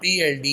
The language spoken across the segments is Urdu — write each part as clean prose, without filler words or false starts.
PLD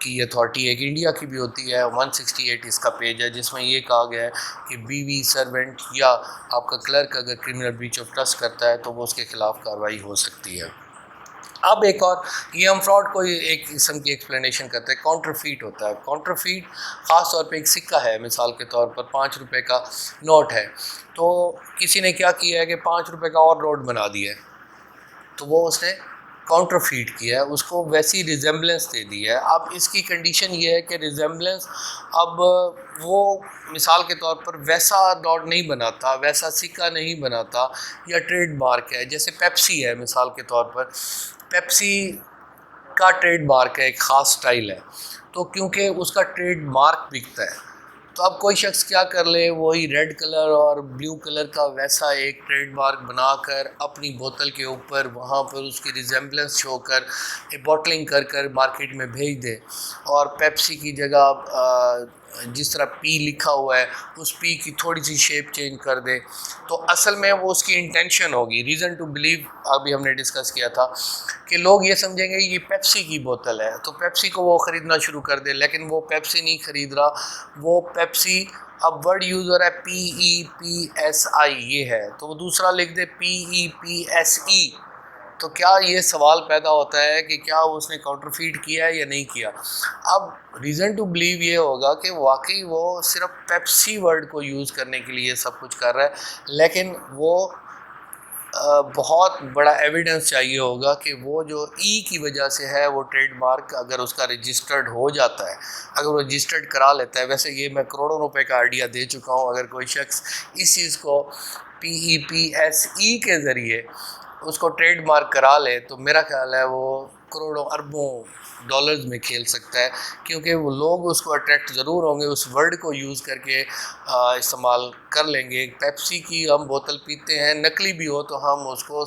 کی اتھارٹی ایک انڈیا کی بھی ہوتی ہے. 168 اس کا پیج ہے جس میں یہ کہا گیا ہے کہ بیوی، سرونٹ یا آپ کا کلرک اگر کرمنل بریچ آف ٹرسٹ کرتا ہے تو وہ اس کے خلاف کارروائی ہو سکتی ہے. اب ایک اور یہ ہم فراڈ کو ایک قسم کی ایکسپلینیشن کرتے ہیں. کاؤنٹر فیٹ ہوتا ہے. کاؤنٹر فیٹ خاص طور پہ ایک سکہ ہے، مثال کے طور پر 5 روپے کا نوٹ ہے، تو کسی نے کیا کیا ہے کہ 5 روپے کا اور نوٹ بنا دیا ہے، تو وہ اس نے کاؤنٹر فیٹ کیا ہے، اس کو ویسی ریزمبلنس دے دی ہے. اب اس کی کنڈیشن یہ ہے کہ ریزمبلنس، اب وہ مثال کے طور پر ویسا نوٹ نہیں بناتا، ویسا سکہ نہیں بناتا، یا ٹریڈ مارک ہے. جیسے پیپسی ہے مثال کے طور پر، پیپسی کا ٹریڈ مارک ہے، ایک خاص سٹائل ہے، تو کیونکہ اس کا ٹریڈ مارک بکتا ہے تو اب کوئی شخص کیا کر لے، وہی ریڈ کلر اور بلیو کلر کا ویسا ایک ٹریڈ مارک بنا کر اپنی بوتل کے اوپر وہاں پر اس کی ریزمبلنس شو کر بوٹلنگ کر مارکیٹ میں بھیج دے، اور پیپسی کی جگہ جس طرح پی لکھا ہوا ہے اس پی کی تھوڑی سی شیپ چینج کر دے، تو اصل میں وہ اس کی انٹینشن ہوگی. ریزن ٹو بلیو ابھی ہم نے ڈسکس کیا تھا کہ لوگ یہ سمجھیں گے یہ پیپسی کی بوتل ہے تو پیپسی کو وہ خریدنا شروع کر دے، لیکن وہ پیپسی نہیں خرید رہا، وہ پیپسی، اب ورڈ یوز ہو رہا ہے PEPSI یہ ہے، تو وہ دوسرا لکھ دے PEPSE. تو کیا یہ سوال پیدا ہوتا ہے کہ کیا اس نے کاؤنٹر فیٹ کیا ہے یا نہیں کیا. اب ریزن ٹو بلیو یہ ہوگا کہ واقعی وہ صرف پیپسی ورڈ کو یوز کرنے کے لیے سب کچھ کر رہا ہے، لیکن وہ بہت بڑا ایویڈنس چاہیے ہوگا کہ وہ جو ای کی وجہ سے ہے وہ ٹریڈ مارک اگر اس کا رجسٹرڈ ہو جاتا ہے، اگر وہ رجسٹرڈ کرا لیتا ہے. ویسے یہ میں کروڑوں روپے کا آئیڈیا دے چکا ہوں، اگر کوئی شخص اس چیز کو PEPSE کے ذریعے اس کو ٹریڈ مارک کرا لے تو میرا خیال ہے وہ کروڑوں اربوں ڈالرز میں کھیل سکتا ہے، کیونکہ وہ لوگ اس کو اٹریکٹ ضرور ہوں گے، اس ورڈ کو یوز کر کے استعمال کر لیں گے. پیپسی کی ہم بوتل پیتے ہیں، نقلی بھی ہو تو ہم اس کو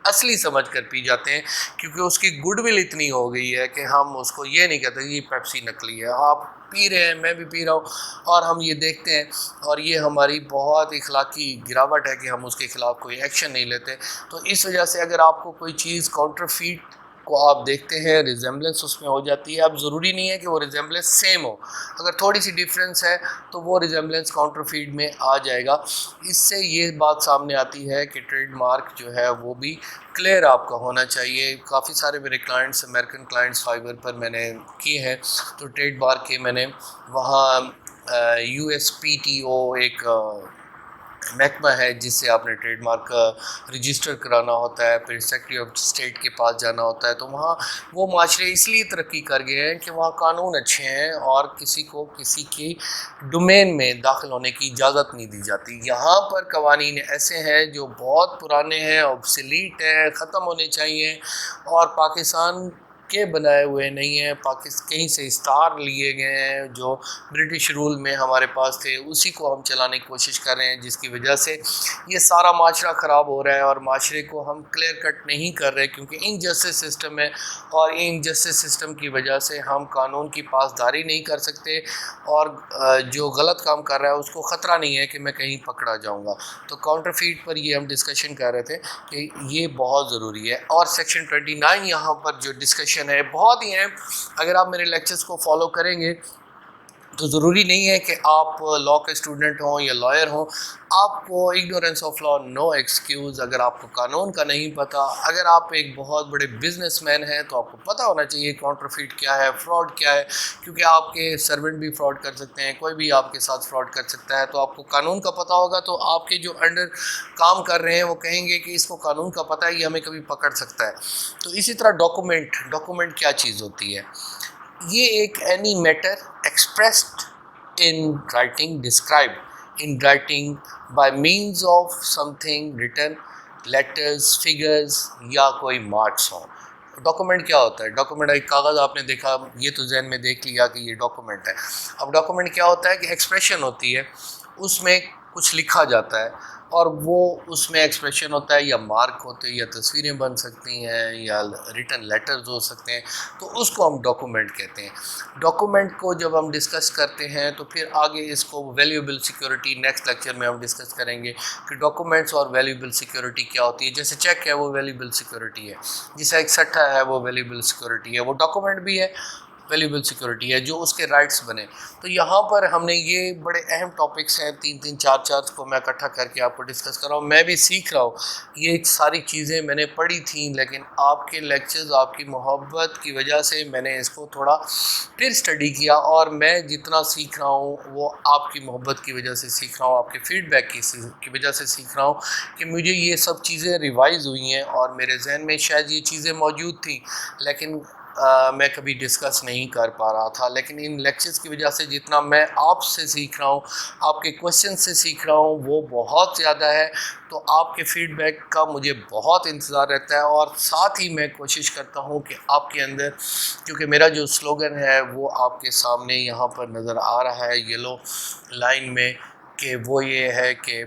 اصلی سمجھ کر پی جاتے ہیں، کیونکہ اس کی گڈ ول اتنی ہو گئی ہے کہ ہم اس کو یہ نہیں کہتے یہ پیپسی نقلی ہے. آپ پی رہے ہیں، میں بھی پی رہا ہوں، اور ہم یہ دیکھتے ہیں، اور یہ ہماری بہت اخلاقی گراوٹ ہے کہ ہم اس کے خلاف کوئی ایکشن نہیں لیتے. تو اس وجہ سے اگر آپ کو کوئی چیز کاؤنٹر فیٹ کو آپ دیکھتے ہیں، ریزمبلنس اس میں ہو جاتی ہے. اب ضروری نہیں ہے کہ وہ ریزمبلنس سیم ہو، اگر تھوڑی سی ڈیفرنس ہے تو وہ ریزمبلنس کاؤنٹر فیٹ میں آ جائے گا. اس سے یہ بات سامنے آتی ہے کہ ٹریڈ مارک جو ہے وہ بھی کلیئر آپ کا ہونا چاہیے. کافی سارے میرے کلائنٹس، امریکن کلائنٹس فائبر پر میں نے کیے ہیں، تو ٹریڈ مارک کے میں نے وہاں USPTO ایک محکمہ ہے جس سے آپ نے ٹریڈ مارک رجسٹر کرانا ہوتا ہے، پھر سیکرٹری آف اسٹیٹ کے پاس جانا ہوتا ہے. تو وہاں وہ معاشرے اس لیے ترقی کر گئے ہیں کہ وہاں قانون اچھے ہیں اور کسی کو کسی کی ڈومین میں داخل ہونے کی اجازت نہیں دی جاتی. یہاں پر قوانین ایسے ہیں جو بہت پرانے ہیں، obsolete ہیں، ختم ہونے چاہیے، اور پاکستان کے بنائے ہوئے نہیں ہیں، کہیں سے اسٹار لیے گئے ہیں جو برٹش رول میں ہمارے پاس تھے، اسی کو ہم چلانے کی کوشش کر رہے ہیں، جس کی وجہ سے یہ سارا معاشرہ خراب ہو رہا ہے، اور معاشرے کو ہم کلیئر کٹ نہیں کر رہے کیونکہ انجسٹس سسٹم ہے، اور انجسٹس سسٹم کی وجہ سے ہم قانون کی پاسداری نہیں کر سکتے، اور جو غلط کام کر رہا ہے اس کو خطرہ نہیں ہے کہ میں کہیں پکڑا جاؤں گا. تو کاؤنٹر فیٹ پر یہ ہم ڈسکشن کر رہے تھے کہ یہ بہت ضروری ہے. اور سیکشن 29 یہاں پر جو ڈسکشن ہے بہت ہی اہم. اگر آپ میرے لیکچرز کو فالو کریں گے تو ضروری نہیں ہے کہ آپ لاء کے اسٹوڈنٹ ہوں یا لائر ہوں، آپ کو ignorance of law no excuse. اگر آپ کو قانون کا نہیں پتہ، اگر آپ ایک بہت بڑے بزنس مین ہیں تو آپ کو پتہ ہونا چاہیے کاؤنٹر فیٹ کیا ہے، فراڈ کیا ہے، کیونکہ آپ کے سرونٹ بھی فراڈ کر سکتے ہیں، کوئی بھی آپ کے ساتھ فراڈ کر سکتا ہے. تو آپ کو قانون کا پتہ ہوگا تو آپ کے جو انڈر کام کر رہے ہیں وہ کہیں گے کہ اس کو قانون کا پتہ ہے، یہ ہمیں کبھی پکڑ سکتا ہے. تو اسی طرح ڈاکومنٹ کیا چیز ہوتی ہے؟ یہ ایک any matter expressed in writing, described in writing by means of something written, letters, figures یا کوئی مارکس ہوں. ڈاکومنٹ کیا ہوتا ہے؟ ڈاکومنٹ ایک کاغذ آپ نے دیکھا، یہ تو ذہن میں دیکھ لیا کہ یہ ڈاکومنٹ ہے. اب ڈاکومنٹ کیا ہوتا ہے کہ ایکسپریشن ہوتی ہے، اس میں کچھ لکھا جاتا ہے، اور وہ اس میں ایکسپریشن ہوتا ہے، یا مارک ہوتے ہیں، یا تصویریں بن سکتی ہیں، یا ریٹن لیٹرز ہو سکتے ہیں، تو اس کو ہم ڈاکومنٹ کہتے ہیں. ڈاکومنٹ کو جب ہم ڈسکس کرتے ہیں تو پھر آگے اس کو ویلیوبل سیکیورٹی نیکسٹ لیکچر میں ہم ڈسکس کریں گے کہ ڈاکومنٹس اور ویلیوبل سیکیورٹی کیا ہوتی ہے. جیسے چیک ہے وہ ویلیوبل سیکیورٹی ہے، جیسے ایک سٹھا ہے وہ ویلیوبل سیکیورٹی ہے، وہ ڈاکومنٹ بھی ہے. ویلیبل سیکورٹی ہے، جو اس کے رائٹس بنے. تو یہاں پر ہم نے یہ بڑے اہم ٹاپکس ہیں، 3 4 کو میں اکٹھا کر کے آپ کو ڈسکس کر رہا ہوں. میں بھی سیکھ رہا ہوں، یہ ساری چیزیں میں نے پڑھی تھیں، لیکن آپ کے لیکچرز، آپ کی محبت کی وجہ سے میں نے اس کو تھوڑا پھر اسٹڈی کیا، اور میں جتنا سیکھ رہا ہوں وہ آپ کی محبت کی وجہ سے سیکھ رہا ہوں، آپ کے فیڈ بیک کی وجہ سے سیکھ رہا ہوں کہ مجھے یہ سب چیزیں ریوائز ہوئی ہیں، اور میرے ذہن میں شاید یہ چیزیں موجود تھیں لیکن میں کبھی ڈسکس نہیں کر پا رہا تھا. لیکن ان لیکچرز کی وجہ سے جتنا میں آپ سے سیکھ رہا ہوں، آپ کے کویشچن سے سیکھ رہا ہوں، وہ بہت زیادہ ہے. تو آپ کے فیڈ بیک کا مجھے بہت انتظار رہتا ہے، اور ساتھ ہی میں کوشش کرتا ہوں کہ آپ کے اندر، کیونکہ میرا جو سلوگن ہے وہ آپ کے سامنے یہاں پر نظر آ رہا ہے یلو لائن میں، کہ وہ یہ ہے کہ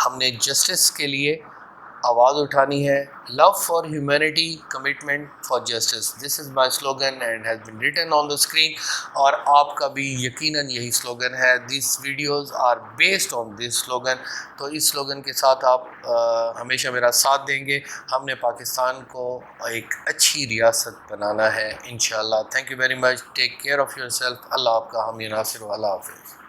ہم نے جسٹس کے لیے آواز اٹھانی ہے. Love for humanity, commitment for justice, this is my slogan and has been written on the screen. اور آپ کا بھی یقیناً یہی سلوگن ہے. These videos are based on this slogan. تو اس سلوگن کے ساتھ آپ ہمیشہ میرا ساتھ دیں گے. ہم نے پاکستان کو ایک اچھی ریاست بنانا ہے انشاءاللہ. Thank you very much. Take care of yourself. اللہ آپ کا حامی ناصر. اللہ حافظ.